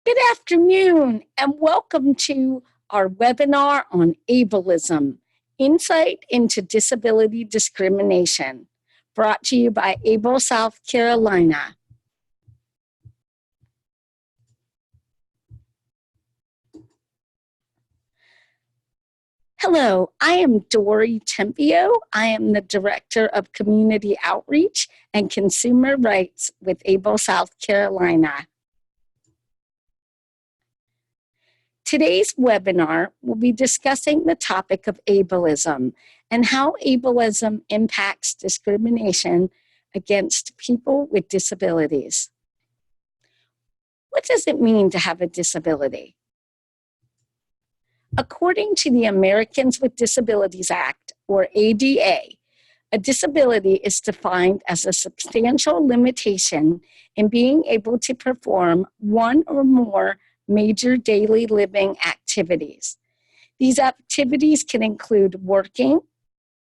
Good afternoon, and welcome to our webinar on ableism, Insight into Disability Discrimination, brought to you by Able South Carolina. Hello, I am Dory Tempio. I am the Director of Community Outreach and Consumer Rights with Able South Carolina. Today's webinar will be discussing the topic of ableism and how ableism impacts discrimination against people with disabilities. What does it mean to have a disability? According to the Americans with Disabilities Act, or ADA, a disability is defined as a substantial limitation in being able to perform one or more major daily living activities. These activities can include working,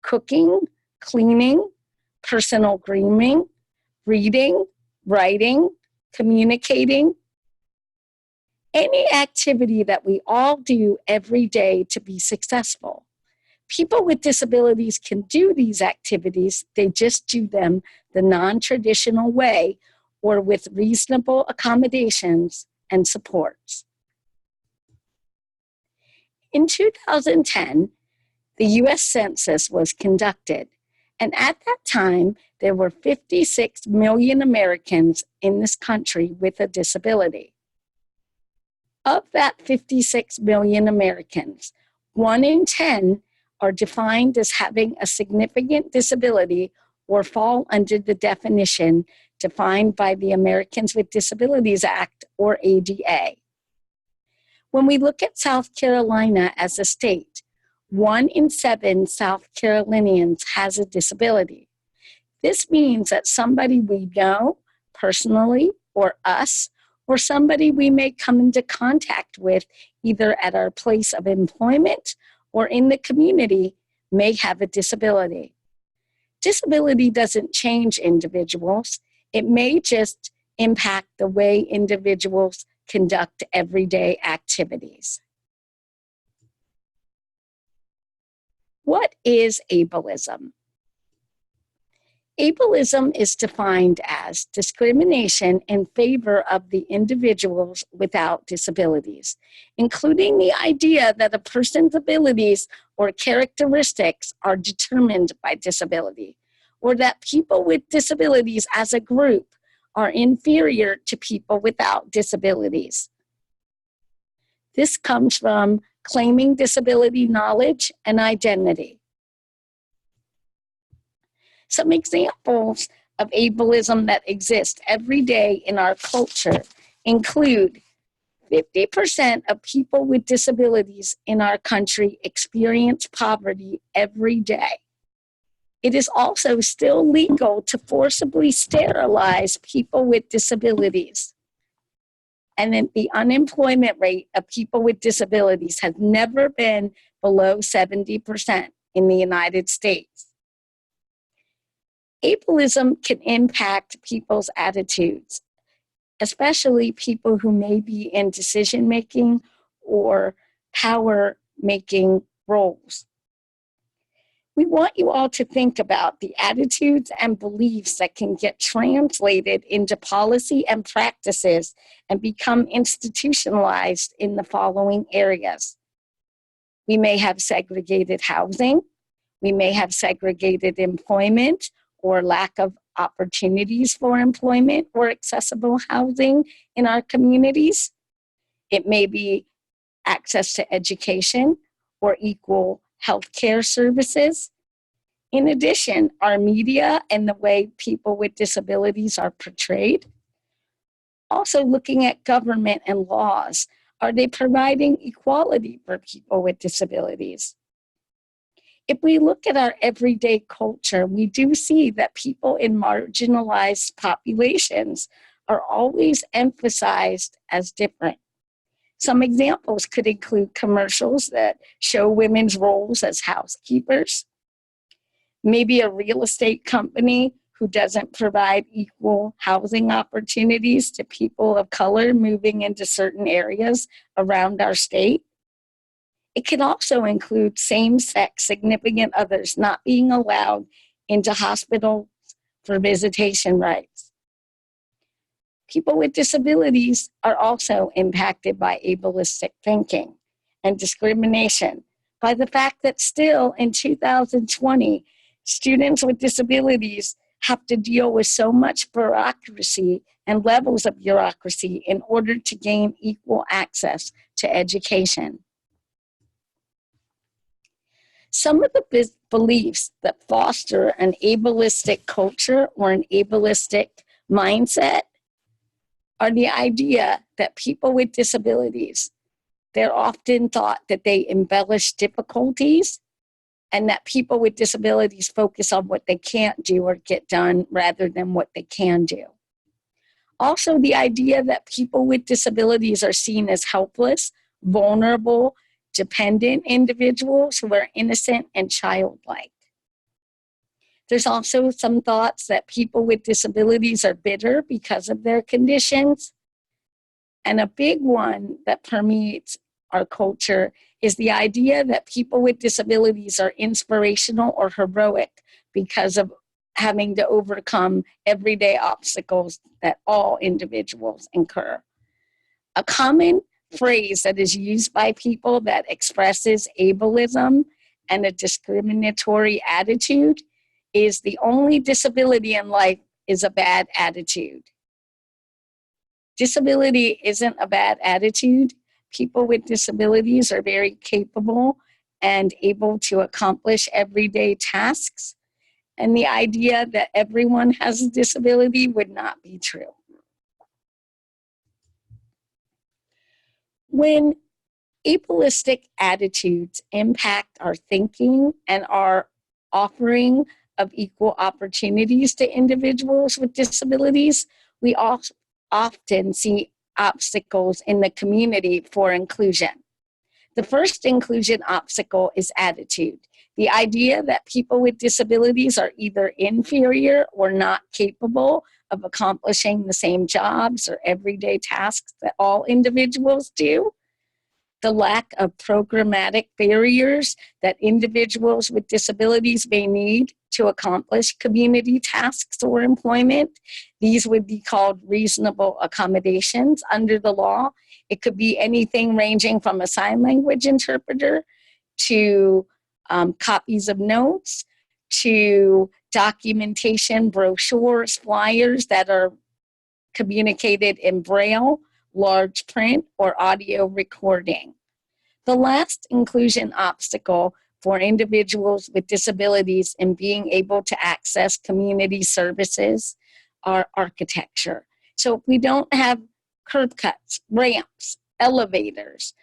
cooking, cleaning, personal grooming, reading, writing, communicating, any activity that we all do every day to be successful. People with disabilities can do these activities, they just do them the non-traditional way or with reasonable accommodations and supports. In 2010, the U.S. Census was conducted, and at that time, there were 56 million Americans in this country with a disability. Of that 56 million Americans, 1 in 10 are defined as having a significant disability or fall under the definition defined by the Americans with Disabilities Act, or ADA. When we look at South Carolina as a state, 1 in 7 South Carolinians has a disability. This means that somebody we know personally, or us, or somebody we may come into contact with either at our place of employment or in the community may have a disability. Disability doesn't change individuals. It may just impact the way individuals conduct everyday activities. What is ableism? Ableism is defined as discrimination in favor of the individuals without disabilities, including the idea that a person's abilities or characteristics are determined by disability, or that people with disabilities as a group are inferior to people without disabilities. This comes from claiming disability knowledge and identity. Some examples of ableism that exist every day in our culture include 50% of people with disabilities in our country experience poverty every day. It is also still legal to forcibly sterilize people with disabilities. And then the unemployment rate of people with disabilities has never been below 70% in the United States. Ableism can impact people's attitudes, especially people who may be in decision-making or power-making roles. We want you all to think about the attitudes and beliefs that can get translated into policy and practices and become institutionalized in the following areas. We may have segregated housing. We may have segregated employment or lack of opportunities for employment or accessible housing in our communities. It may be access to education or equal healthcare services. In addition, our media and the way people with disabilities are portrayed. Also looking at government and laws. Are they providing equality for people with disabilities? If we look at our everyday culture, we do see that people in marginalized populations are always emphasized as different. Some examples could include commercials that show women's roles as housekeepers, maybe a real estate company who doesn't provide equal housing opportunities to people of color moving into certain areas around our state. It can also include same-sex significant others not being allowed into hospitals for visitation rights. People with disabilities are also impacted by ableistic thinking and discrimination by the fact that still in 2020, students with disabilities have to deal with so much bureaucracy and levels of bureaucracy in order to gain equal access to education. Some of the beliefs that foster an ableistic culture or an ableistic mindset are the idea that people with disabilities, they're often thought that they embellish difficulties and that people with disabilities focus on what they can't do or get done rather than what they can do. Also, the idea that people with disabilities are seen as helpless, vulnerable, dependent individuals who are innocent and childlike. There's also some thoughts that people with disabilities are bitter because of their conditions. And a big one that permeates our culture is the idea that people with disabilities are inspirational or heroic because of having to overcome everyday obstacles that all individuals incur. A common phrase that is used by people that expresses ableism and a discriminatory attitude is the only disability in life is a bad attitude. Disability isn't a bad attitude. People with disabilities are very capable and able to accomplish everyday tasks. And the idea that everyone has a disability would not be true. When ableistic attitudes impact our thinking and our offering of equal opportunities to individuals with disabilities, we often see obstacles in the community for inclusion. The first inclusion obstacle is attitude. The idea that people with disabilities are either inferior or not capable of accomplishing the same jobs or everyday tasks that all individuals do. The lack of programmatic barriers that individuals with disabilities may need to accomplish community tasks or employment. These would be called reasonable accommodations under the law. It could be anything ranging from a sign language interpreter to copies of notes, to documentation, brochures, flyers that are communicated in Braille, large print, or audio recording. The last inclusion obstacle for individuals with disabilities in being able to access community services are architecture. So if we don't have curb cuts, ramps, elevators,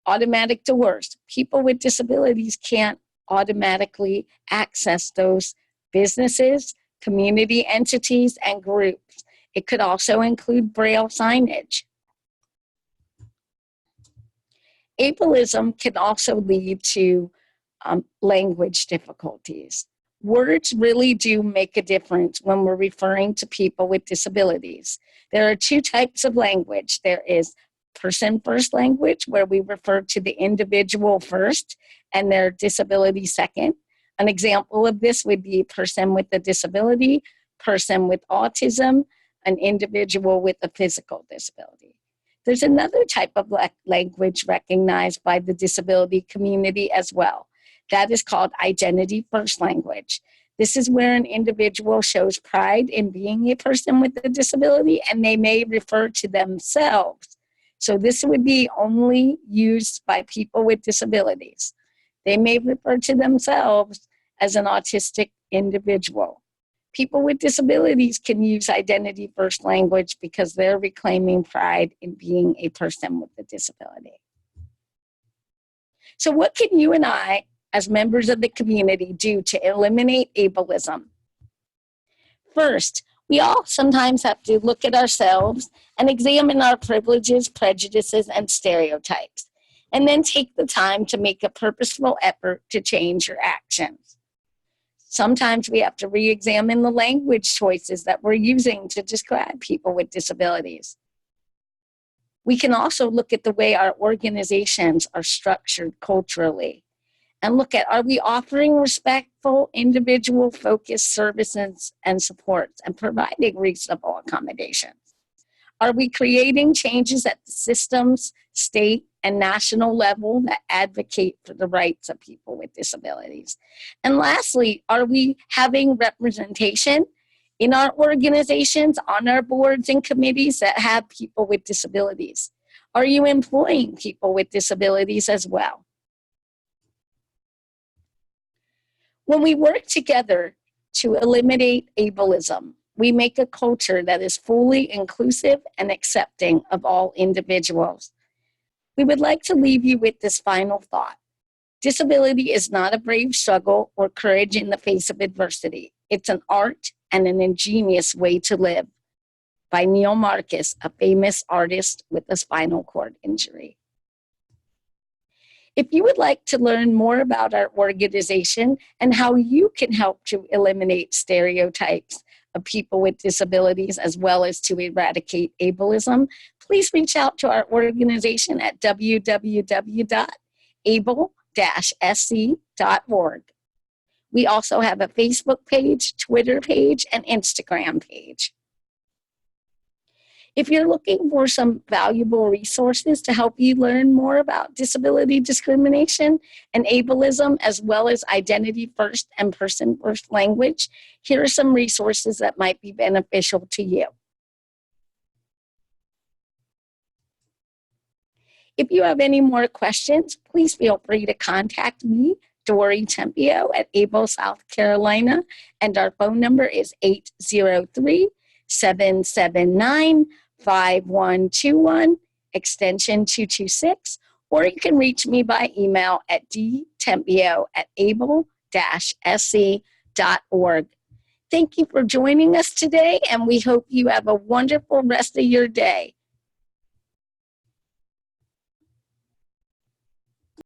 automatic doors, people with disabilities can't automatically access those businesses, community entities, and groups. It could also include Braille signage. Ableism can also lead to language difficulties. Words really do make a difference when we're referring to people with disabilities. There are two types of language. There is person-first language, where we refer to the individual first and their disability second. An example of this would be person with a disability, person with autism, an individual with a physical disability. There's another type of language recognized by the disability community as well. That is called identity-first language. This is where an individual shows pride in being a person with a disability, and they may refer to themselves. So this would be only used by people with disabilities. They may refer to themselves as an autistic individual. People with disabilities can use identity-first language because they're reclaiming pride in being a person with a disability. So what can you and I, as members of the community, do to eliminate ableism? First, we all sometimes have to look at ourselves and examine our privileges, prejudices, and stereotypes, and then take the time to make a purposeful effort to change your actions. Sometimes we have to re-examine the language choices that we're using to describe people with disabilities. We can also look at the way our organizations are structured culturally and look at, are we offering respectful, individual-focused services and supports and providing reasonable accommodations? Are we creating changes at the systems, state, and national level that advocate for the rights of people with disabilities? And lastly, are we having representation in our organizations, on our boards and committees that have people with disabilities? Are you employing people with disabilities as well? When we work together to eliminate ableism, we make a culture that is fully inclusive and accepting of all individuals. We would like to leave you with this final thought. Disability is not a brave struggle or courage in the face of adversity. It's an art and an ingenious way to live, by Neil Marcus, a famous artist with a spinal cord injury. If you would like to learn more about our organization and how you can help to eliminate stereotypes of people with disabilities as well as to eradicate ableism, please reach out to our organization at www.able-sc.org. We also have a Facebook page, Twitter page, and Instagram page. If you're looking for some valuable resources to help you learn more about disability discrimination and ableism, as well as identity first and person first language, here are some resources that might be beneficial to you. If you have any more questions, please feel free to contact me, Dory Tempio at Able, South Carolina, and our phone number is 803-779-5121, extension 226, or you can reach me by email at dtempio@able-sc.org. Thank you for joining us today, and we hope you have a wonderful rest of your day.